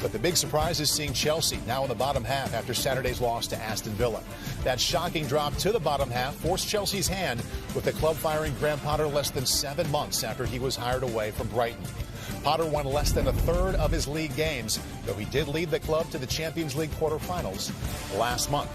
But the big surprise is seeing Chelsea now in the bottom half after Saturday's loss to Aston Villa. That shocking drop to the bottom half forced Chelsea's hand, with the club firing Graham Potter less than 7 months after he was hired away from Brighton. Potter won less than a third of his league games, though he did lead the club to the Champions League quarterfinals last month.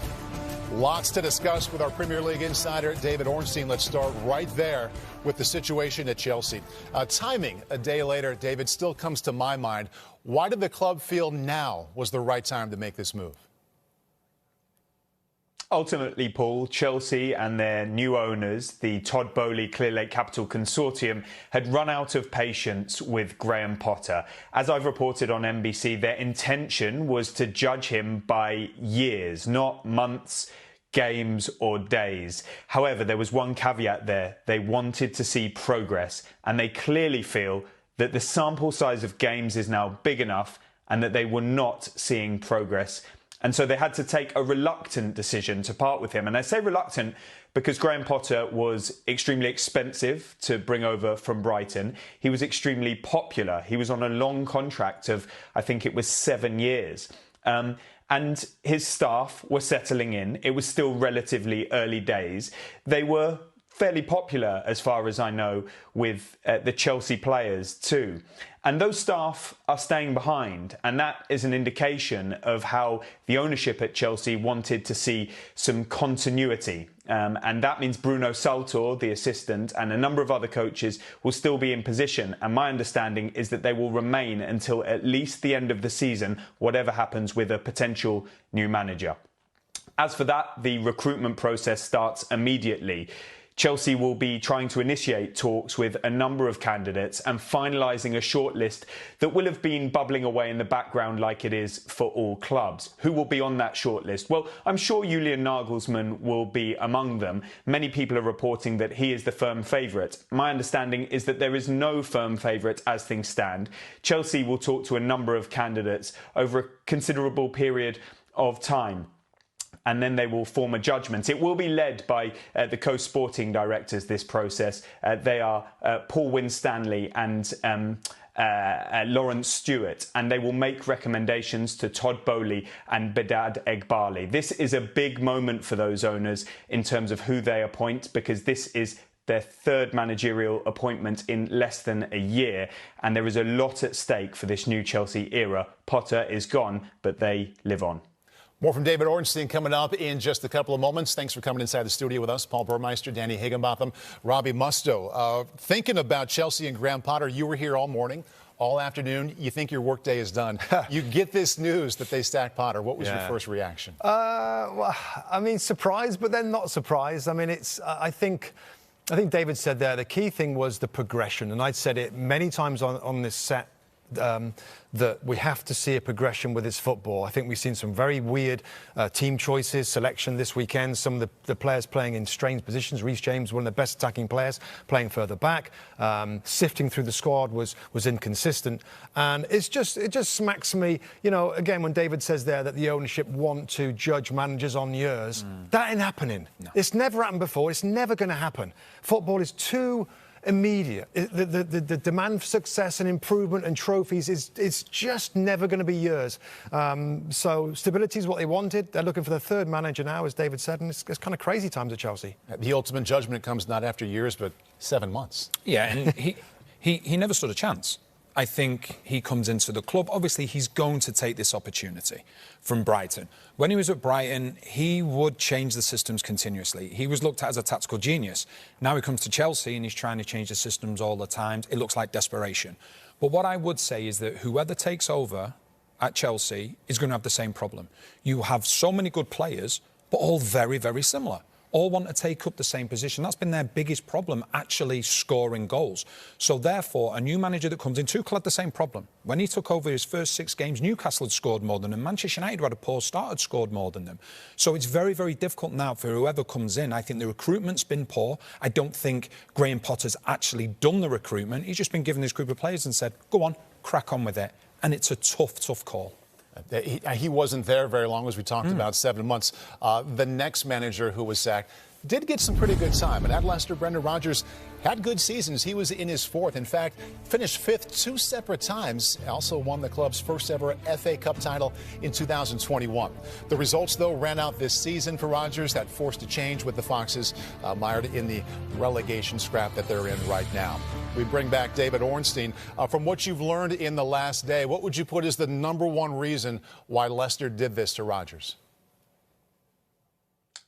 Lots to discuss with our Premier League insider, David Ornstein. Let's start right there with the situation at Chelsea. Timing a day later, David, still comes to my mind. Why did the club feel now was the right time to make this move? Ultimately, Paul, Chelsea and their new owners, the Todd Boehly Clear Lake Capital Consortium, had run out of patience with Graham Potter. As I've reported on NBC, their intention was to judge him by years, not months, games or days. However, there was one caveat there. They wanted to see progress, and they clearly feel that the sample size of games is now big enough and that they were not seeing progress. And so they had to take a reluctant decision to part with him. And I say reluctant because Graham Potter was extremely expensive to bring over from Brighton. He was extremely popular. He was on a long contract of, I think it was 7 years. And his staff were settling in. It was still relatively early days. They were fairly popular, as far as I know, with the Chelsea players too. And those staff are staying behind, and that is an indication of how the ownership at Chelsea wanted to see some continuity. And that means Bruno Saltor, the assistant, and a number of other coaches will still be in position. And my understanding is that they will remain until at least the end of the season, whatever happens with a potential new manager. As for that, the recruitment process starts immediately. Chelsea will be trying to initiate talks with a number of candidates and finalising a shortlist that will have been bubbling away in the background like it is for all clubs. Who will be on that shortlist? Well, I'm sure Julian Nagelsmann will be among them. Many people are reporting that he is the firm favourite. My understanding is that there is no firm favourite as things stand. Chelsea will talk to a number of candidates over a considerable period of time, and then they will form a judgment. It will be led by the co-sporting directors, this process. They are Paul Winstanley and Lawrence Stewart, and they will make recommendations to Todd Boehly and Bedad Eghbali. This is a big moment for those owners in terms of who they appoint, because this is their third managerial appointment in less than a year, and there is a lot at stake for this new Chelsea era. Potter is gone, but they live on. More from David Ornstein coming up in just a couple of moments. Thanks for coming inside the studio with us. Paul Burmeister, Danny Higginbotham, Robbie Mustoe. Thinking about Chelsea and Graham Potter, you were here all morning, all afternoon. You think your workday is done. You get this news that they stacked Potter. What was your first reaction? Well, I mean, surprised, but then not surprised. I mean, I think David said there, the key thing was the progression. And I'd said it many times on this set, that we have to see a progression with his football. I think we've seen some very weird team choices, selection this weekend. Some of the players playing in strange positions. Reece James, one of the best attacking players, playing further back. Sifting through the squad was inconsistent. And it just smacks me, you know, again, when David says there that the ownership want to judge managers on years, that ain't happening. No. It's never happened before. It's never going to happen. Football is too immediate. The demand for success and improvement and trophies is just never going to be years. So stability is what they wanted. They're looking for the third manager now, as David said, and it's kind of crazy times at Chelsea. The ultimate judgment comes not after years, but 7 months. Yeah, and he never stood a chance. I think he comes into the club. Obviously, he's going to take this opportunity from Brighton. When he was at Brighton, he would change the systems continuously. He was looked at as a tactical genius. Now he comes to Chelsea and he's trying to change the systems all the time. It looks like desperation. But what I would say is that whoever takes over at Chelsea is going to have the same problem. You have so many good players, but all very, very similar. All want to take up the same position. That's been their biggest problem, actually scoring goals. So therefore, a new manager that comes in, Tuchel had the same problem. When he took over his first 6 games, Newcastle had scored more than them. Manchester United, who had a poor start, had scored more than them. So it's very, very difficult now for whoever comes in. I think the recruitment's been poor. I don't think Graham Potter's actually done the recruitment. He's just been given this group of players and said, go on, crack on with it. And it's a tough, tough call. He wasn't there very long, as we talked about, 7 months. The next manager who was sacked, did get some pretty good time. And at Leicester, Brendan Rodgers had good seasons. He was in his fourth. In fact, finished fifth 2 separate times. Also won the club's first ever FA Cup title in 2021. The results, though, ran out this season for Rodgers. That forced a change with the Foxes mired in the relegation scrap that they're in right now. We bring back David Ornstein. From what you've learned in the last day, what would you put as the #1 reason why Leicester did this to Rodgers?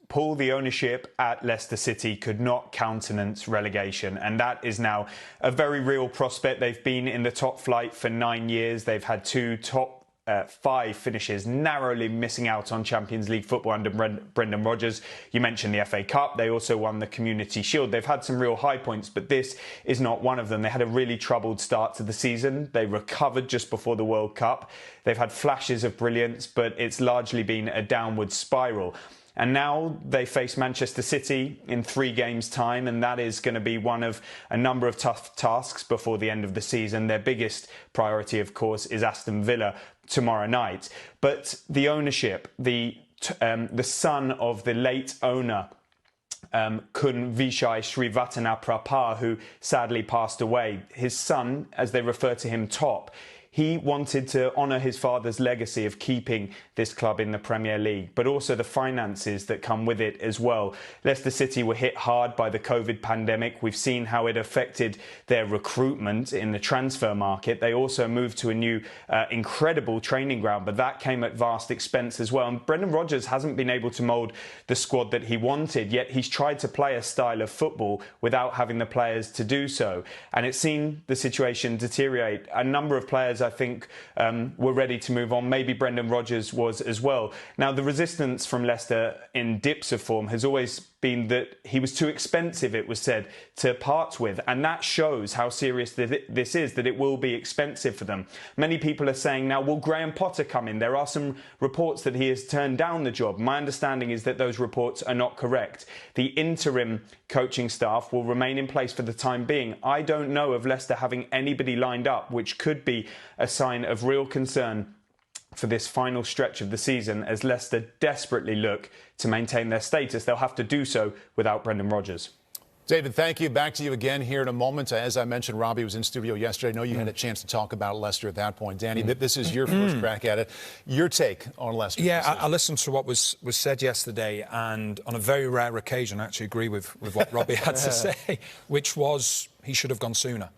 Paul, the ownership at Leicester City could not countenance relegation, and that is now a very real prospect. They've been in the top flight for 9 years. They've had 2 top 5 finishes, narrowly missing out on Champions League football under Brendan Rodgers. You mentioned the FA Cup. They also won the Community Shield. They've had some real high points, but this is not one of them. They had a really troubled start to the season. They recovered just before the World Cup. They've had flashes of brilliance, but it's largely been a downward spiral. And now they face Manchester City in 3 games' time, and that is going to be one of a number of tough tasks before the end of the season. Their biggest priority, of course, is Aston Villa tomorrow night. But the ownership, the son of the late owner, Kun Vijay Srivatanaprapha, who sadly passed away, his son, as they refer to him, Top, he wanted to honour his father's legacy of keeping this club in the Premier League, but also the finances that come with it as well. Leicester City were hit hard by the COVID pandemic. We've seen how it affected their recruitment in the transfer market. They also moved to a new incredible training ground, but that came at vast expense as well. And Brendan Rodgers hasn't been able to mould the squad that he wanted, yet he's tried to play a style of football without having the players to do so. And it's seen the situation deteriorate. A number of players, I think, were ready to move on. Maybe Brendan Rodgers was as well. Now, the resistance from Leicester in dips of form has always been that he was too expensive, it was said, to part with. And that shows how serious this is, that it will be expensive for them. Many people are saying now, will Graham Potter come in? There are some reports that he has turned down the job. My understanding is that those reports are not correct. The interim coaching staff will remain in place for the time being. I don't know of Leicester having anybody lined up, which could be a sign of real concern for this final stretch of the season as Leicester desperately look to maintain their status. They'll have to do so without Brendan Rodgers. David, thank you. Back to you again here in a moment. As I mentioned, Robbie was in studio yesterday. I know you had a chance to talk about Leicester at that point. Danny, this is your first crack at it. Your take on Leicester? Yeah, I listened to what was said yesterday, and on a very rare occasion, I actually agree with what Robbie had to say, which was he should have gone sooner.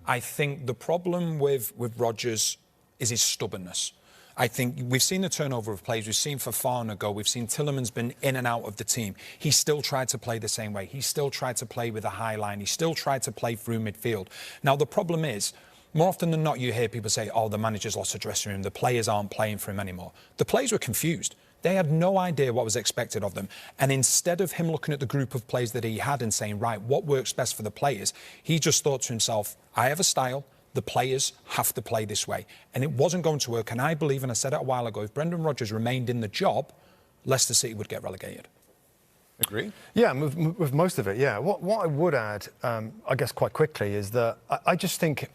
I think the problem with Rodgers is his stubbornness. I think we've seen the turnover of players. We've seen Fofana go. We've seen Tielemans been in and out of the team. He still tried to play the same way. He still tried to play with a high line. He still tried to play through midfield. Now, the problem is, more often than not, you hear people say, oh, the manager's lost the dressing room. The players aren't playing for him anymore. The players were confused. They had no idea what was expected of them. And instead of him looking at the group of players that he had and saying, right, what works best for the players, he just thought to himself, I have a style. The players have to play this way. And it wasn't going to work. And I believe, and I said it a while ago, if Brendan Rodgers remained in the job, Leicester City would get relegated. Agree? Yeah, with most of it, yeah. What I would add, I guess quite quickly, is that I just think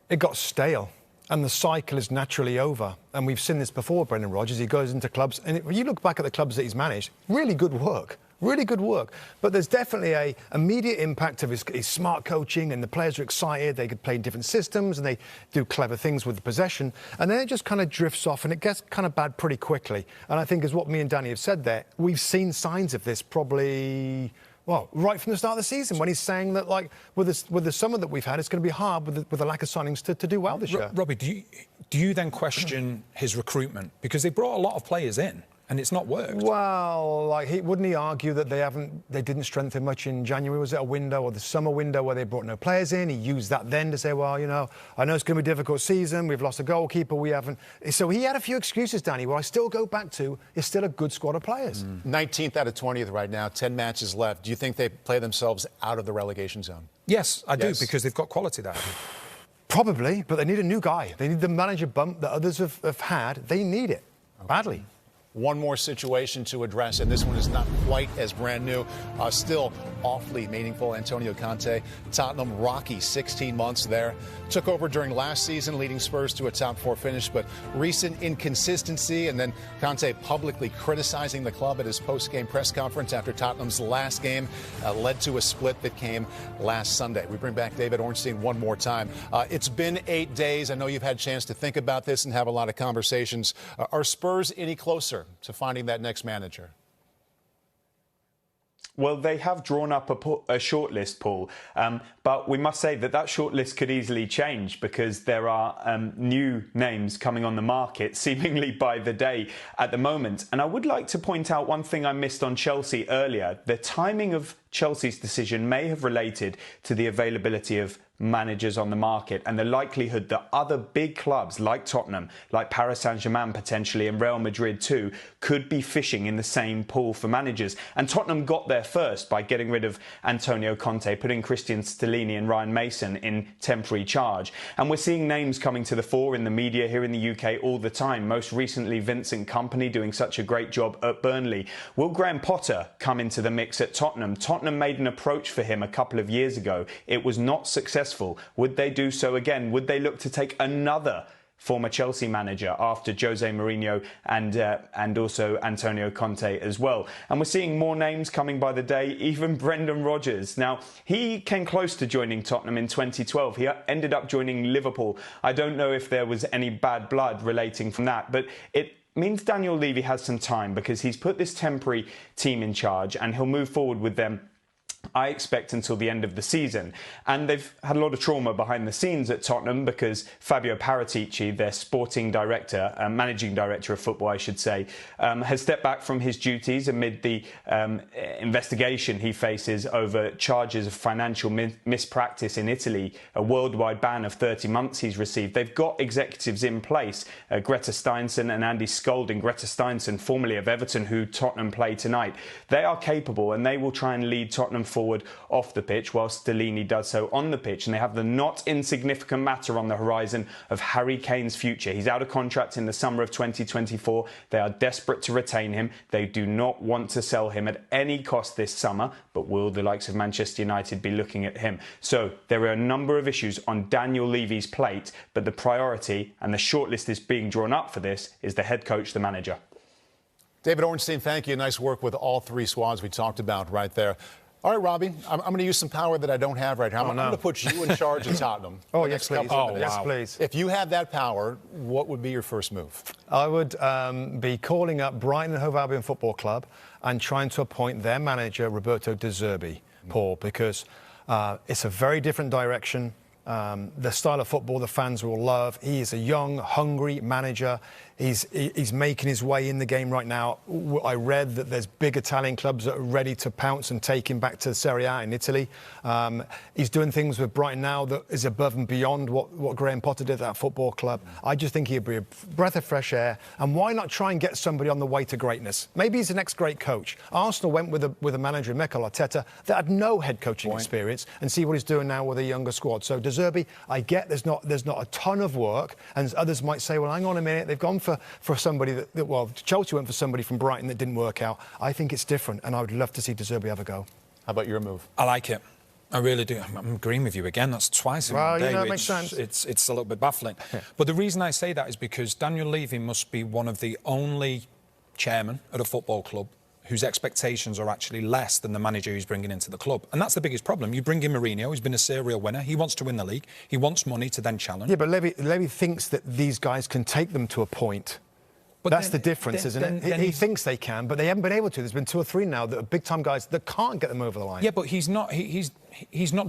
it got stale. And the cycle is naturally over. And we've seen this before, Brendan Rodgers. He goes into clubs, and when you look back at the clubs that he's managed, really good work. Really good work. But there's definitely a immediate impact of his smart coaching, and the players are excited. They could play in different systems, and they do clever things with the possession. And then it just kind of drifts off, and it gets kind of bad pretty quickly. And I think, as what me and Danny have said there, we've seen signs of this probably, well, right from the start of the season, when he's saying that, like, with the summer that we've had, it's going to be hard with the lack of signings to do well this year. Robbie, do you then question his recruitment? Because they brought a lot of players in, and it's not worked. Well, like, wouldn't he argue that they didn't strengthen much in January? Was it a window, or the summer window, where they brought no players in? He used that then to say, well, you know, I know it's going to be a difficult season. We've lost a goalkeeper. We haven't. So he had a few excuses, Danny. What I still go back to is still a good squad of players. 19th out of 20th right now, 10 matches left. Do you think they play themselves out of the relegation zone? Yes, I do, because they've got quality there. Probably, but they need a new guy. They need the manager bump that others have had. They need it badly. One more situation to address, and this one is not quite as brand new. Still, awfully meaningful. Antonio Conte, Tottenham, rocky 16 months there. Took over during last season, leading Spurs to a top 4 finish, but recent inconsistency, and then Conte publicly criticizing the club at his post-game press conference after Tottenham's last game led to a split that came last Sunday. We bring back David Ornstein one more time. It's been 8 days. I know you've had a chance to think about this and have a lot of conversations. Are Spurs any closer to finding that next manager? Well, they have drawn up a shortlist, Paul, but we must say that shortlist could easily change because there are new names coming on the market, seemingly by the day at the moment. And I would like to point out one thing I missed on Chelsea earlier. The timing of Chelsea's decision may have related to the availability of managers on the market and the likelihood that other big clubs like Tottenham, like Paris Saint-Germain potentially, and Real Madrid too, could be fishing in the same pool for managers. And Tottenham got there first by getting rid of Antonio Conte, putting Christian Stellini and Ryan Mason in temporary charge. And we're seeing names coming to the fore in the media here in the UK all the time. Most recently, Vincent Kompany doing such a great job at Burnley. Will Graham Potter come into the mix at Tottenham? Tottenham made an approach for him a couple of years ago. It was not successful. Would they do so again? Would they look to take another former Chelsea manager after Jose Mourinho and also Antonio Conte as well? And we're seeing more names coming by the day, even Brendan Rodgers. Now, he came close to joining Tottenham in 2012. He ended up joining Liverpool. I don't know if there was any bad blood relating from that, but it means Daniel Levy has some time because he's put this temporary team in charge and he'll move forward with them, I expect, until the end of the season. And they've had a lot of trauma behind the scenes at Tottenham because Fabio Paratici, their sporting director, managing director of football, I should say, has stepped back from his duties amid the investigation he faces over charges of financial mispractice in Italy, a worldwide ban of 30 months he's received. They've got executives in place, Greta Steinson and Andy Scolding. Greta Steinson, formerly of Everton, who Tottenham play tonight. They are capable and they will try and lead Tottenham forward off the pitch while Stellini does so on the pitch. And they have the not insignificant matter on the horizon of Harry Kane's future. He's out of contract in the summer of 2024. They are desperate to retain him. They do not want to sell him at any cost this summer, but will the likes of Manchester United be looking at him? So there are a number of issues on Daniel Levy's plate, but the priority, and the shortlist is being drawn up for this, is the head coach, the manager. David Ornstein, thank you. Nice work with all 3 squads we talked about right there. All right, Robbie, I'm going to use some power that I don't have right now. I'm going to put you in charge of Tottenham. Yes, please. Yes, please. If you had that power, what would be your first move? I would be calling up Brighton and Hove Albion Football Club and trying to appoint their manager, Roberto De Zerbi, Paul, because it's a very different direction. The style of football the fans will love. He is a young, hungry manager. He's making his way in the game right now. I read that there's big Italian clubs that are ready to pounce and take him back to Serie A in Italy. He's doing things with Brighton now that is above and beyond what Graham Potter did at that football club. I just think he'd be a breath of fresh air. And why not try and get somebody on the way to greatness? Maybe he's the next great coach. Arsenal went with a manager, Mikel Arteta, that had no head coaching experience, and see what he's doing now with a younger squad. So De Zerbi, I get there's not a ton of work, and others might say, well, hang on a minute, they've gone for somebody that Chelsea went for somebody from Brighton that didn't work out. I think it's different, and I would love to see De Zerbi have a go. How about your move? I like it. I really do. I'm agreeing with you again. That's twice in one day. It makes sense. It's a little bit baffling. But the reason I say that is because Daniel Levy must be one of the only chairmen at a football club whose expectations are actually less than the manager he's bringing into the club. And that's the biggest problem. You bring in Mourinho, who's been a serial winner. He wants to win the league. He wants money to then challenge. Yeah, but Levy thinks that these guys can take them to a point. But that's the difference, isn't it? He thinks they can, but they haven't been able to. There's been 2 or 3 now that are big-time guys that can't get them over the line. Yeah, but he's not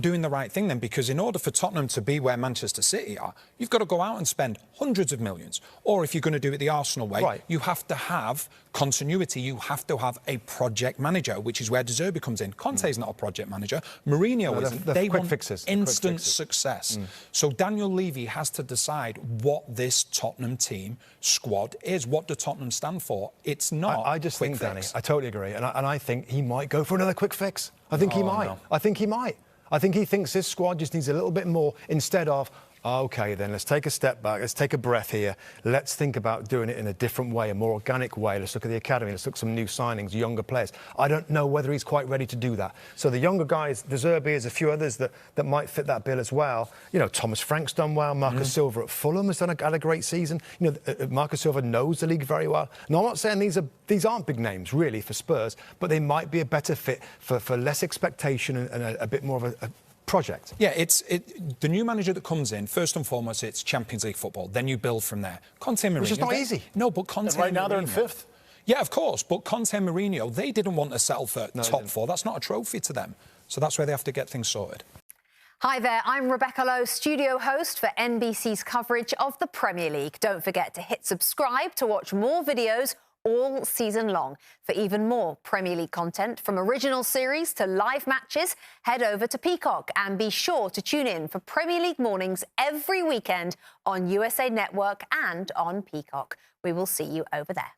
doing the right thing then, because in order for Tottenham to be where Manchester City are, you've got to go out and spend hundreds of millions. Or if you're going to do it the Arsenal way, you have to have continuity. You have to have a project manager, which is where De Zerbi comes in. Conte's not a project manager. Mourinho isn't. They want instant success. So Daniel Levy has to decide what this Tottenham team squad is. What do Tottenham stand for? It's not I just think, Danny, I totally agree. And I think he might go for another quick fix. I think he might. No. I think he might. I think he thinks this squad just needs a little bit more instead of OK, then let's take a step back. Let's take a breath here. Let's think about doing it in a different way, a more organic way. Let's look at the academy. Let's look at some new signings, younger players. I don't know whether he's quite ready to do that. So the younger guys, De Zerbi, there's a few others that might fit that bill as well. You know, Thomas Frank's done well. Marcus Silva at Fulham has had a great season. You know, Marcus Silva knows the league very well. Now, I'm not saying these aren't big names, really, for Spurs, but they might be a better fit for less expectation and a bit more of a project. Yeah, the new manager that comes in, first and foremost, it's Champions League football. Then you build from there. Conte and Mourinho... Which is not easy. No, but Conte and right now they're in 5th. Yeah, of course. But Conte and Mourinho, they didn't want to settle for top 4. That's not a trophy to them. So that's where they have to get things sorted. Hi there, I'm Rebecca Lowe, studio host for NBC's coverage of the Premier League. Don't forget to hit subscribe to watch more videos all season long. For even more Premier League content, from original series to live matches, head over to Peacock and be sure to tune in for Premier League mornings every weekend on USA Network and on Peacock. We will see you over there.